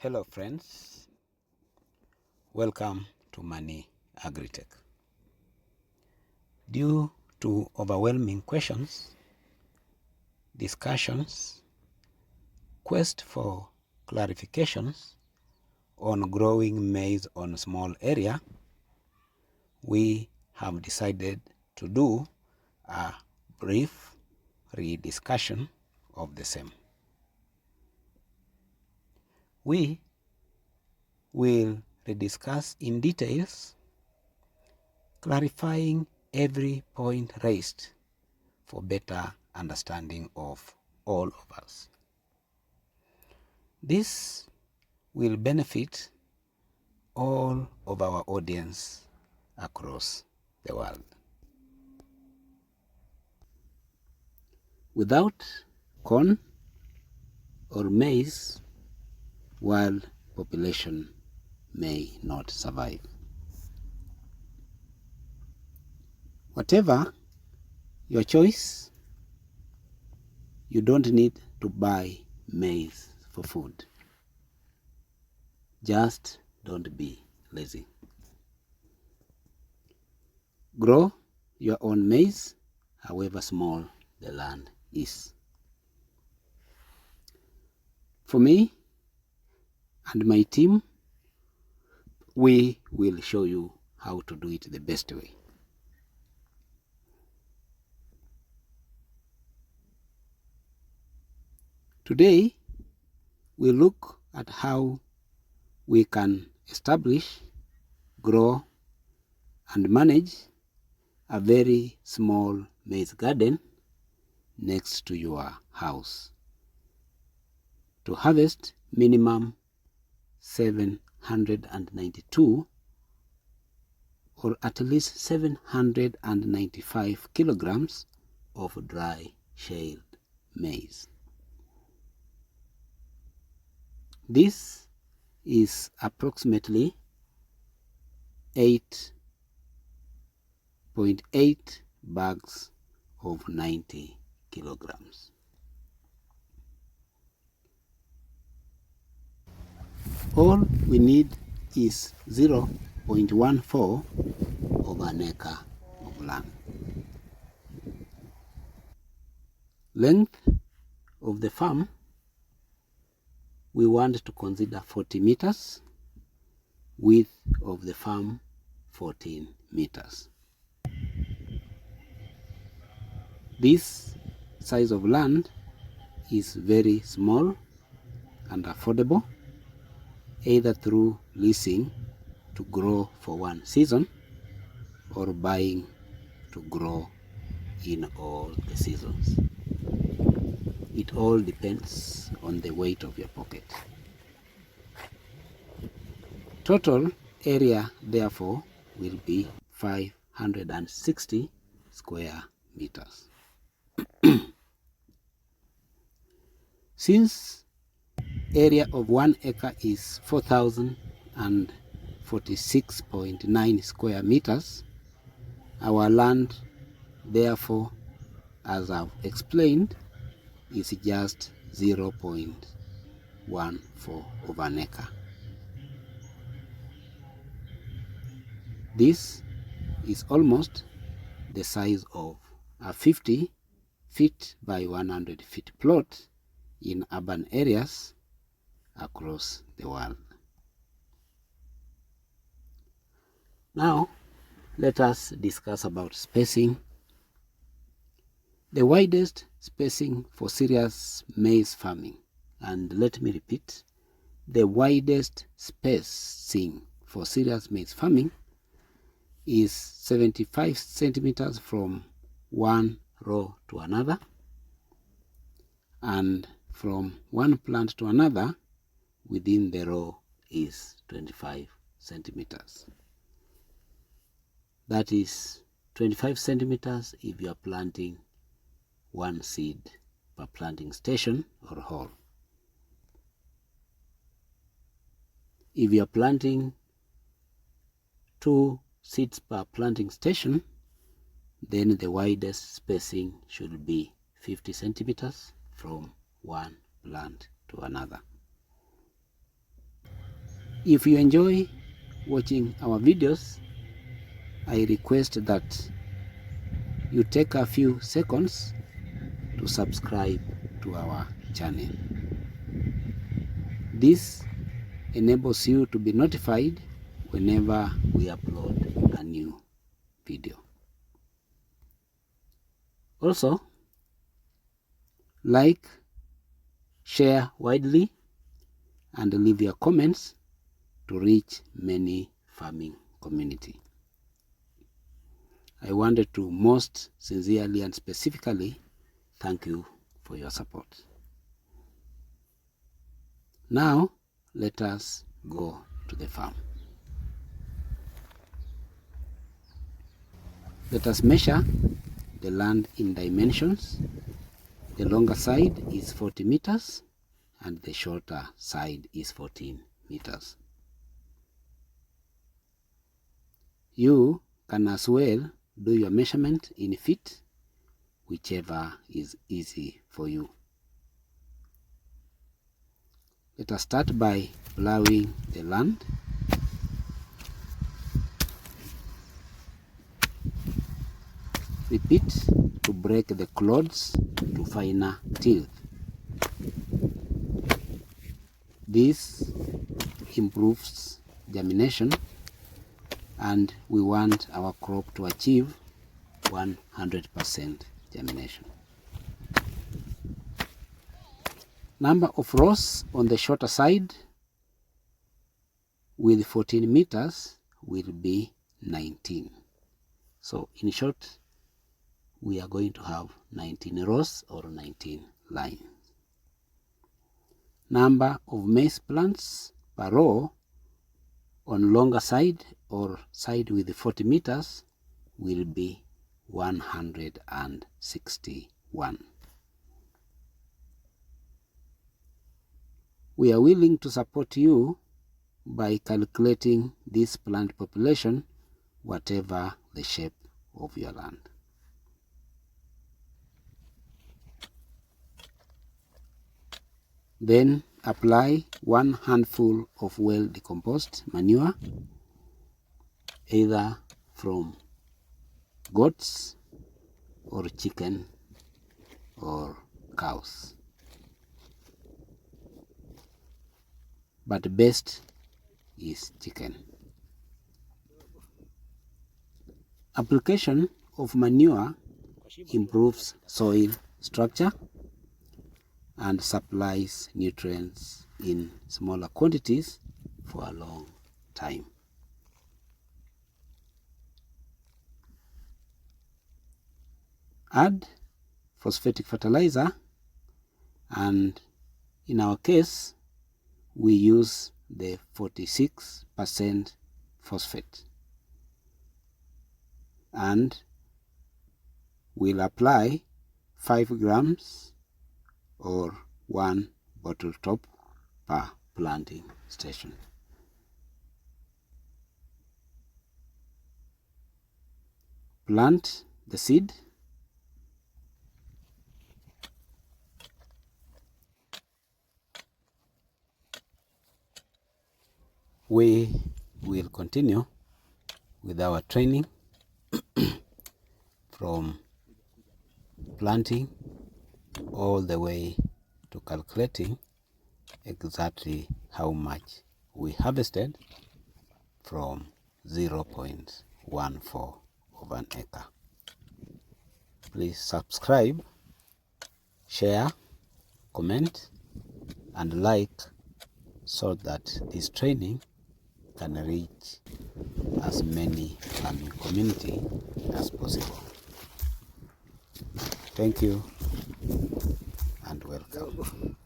Hello friends, welcome to Money Agritech. Due to overwhelming questions, discussions, quest for clarifications on growing maize on a small area, we have decided to do a brief rediscussion of the same. We will rediscuss in details, clarifying every point raised for better understanding of all of us. This will benefit all of our audience across the world. Without corn or maize, world population may not survive. Whatever your choice, you don't need to buy maize for food. Just don't be lazy. Grow your own maize, however small the land is. For me and my team, we will show you how to do it the best way. Today, we look at how we can establish, grow, and manage a very small maize garden next to your house to harvest minimum 792 or at least 795 kilograms of dry shelled maize. This is approximately 8.8 bags of 90 kilograms. All we need is 0.14 of an acre of land. Length of the farm, we want to consider 40 meters, width of the farm 14 meters. This size of land is very small and affordable, either through leasing to grow for one season or buying to grow in all the seasons. It all depends on the weight of your pocket. Total area, therefore, will be 560 square meters. Since area of 1 acre is 4,046.9 square meters, our land, therefore, as I've explained, is just 0.14 of an acre. This is almost the size of a 50 feet by 100 feet plot in urban areas across the world. Now, let us discuss about spacing. The widest spacing for serious maize farming, and let me repeat, the widest spacing for serious maize farming is 75 centimeters from one row to another, and from one plant to another within the row is 25 centimeters. That is 25 centimeters if you are planting one seed per planting station or hole. If you are planting 2 seeds per planting station, then the widest spacing should be 50 centimeters from one plant to another. If you enjoy watching our videos, I request that you take a few seconds to subscribe to our channel. This enables you to be notified whenever we upload a new video. Also, like, share widely, and leave your comments to reach many farming community. I wanted to most sincerely and specifically thank you for your support. Now, let us go to the farm. Let us measure the land in dimensions. The longer side is 40 meters and the shorter side is 14 meters. You can as well do your measurement in feet, whichever is easy for you. Let us start by plowing the land. Repeat to break the clods to finer tilth. This improves germination, and we want our crop to achieve 100% germination. Number of rows on the shorter side with 14 meters will be 19. So in short, we are going to have 19 rows or 19 lines. Number of maize plants per row on longer side or side with 40 meters will be 161. We are willing to support you by calculating this plant population, whatever the shape of your land. Then apply 1 handful of well-decomposed manure, either from goats or chicken or cows. But best is chicken. Application of manure improves soil structure and supplies nutrients in smaller quantities for a long time. Add phosphatic fertilizer, and in our case we use the 46% phosphate, and we'll apply 5 grams or 1 bottle top per planting station. Plant the seed. We will continue with our training from planting all the way to calculating exactly how much we harvested from 0.14 of an acre. Please subscribe, share, comment, and like so that this training can reach as many farming community as possible. Thank you and welcome.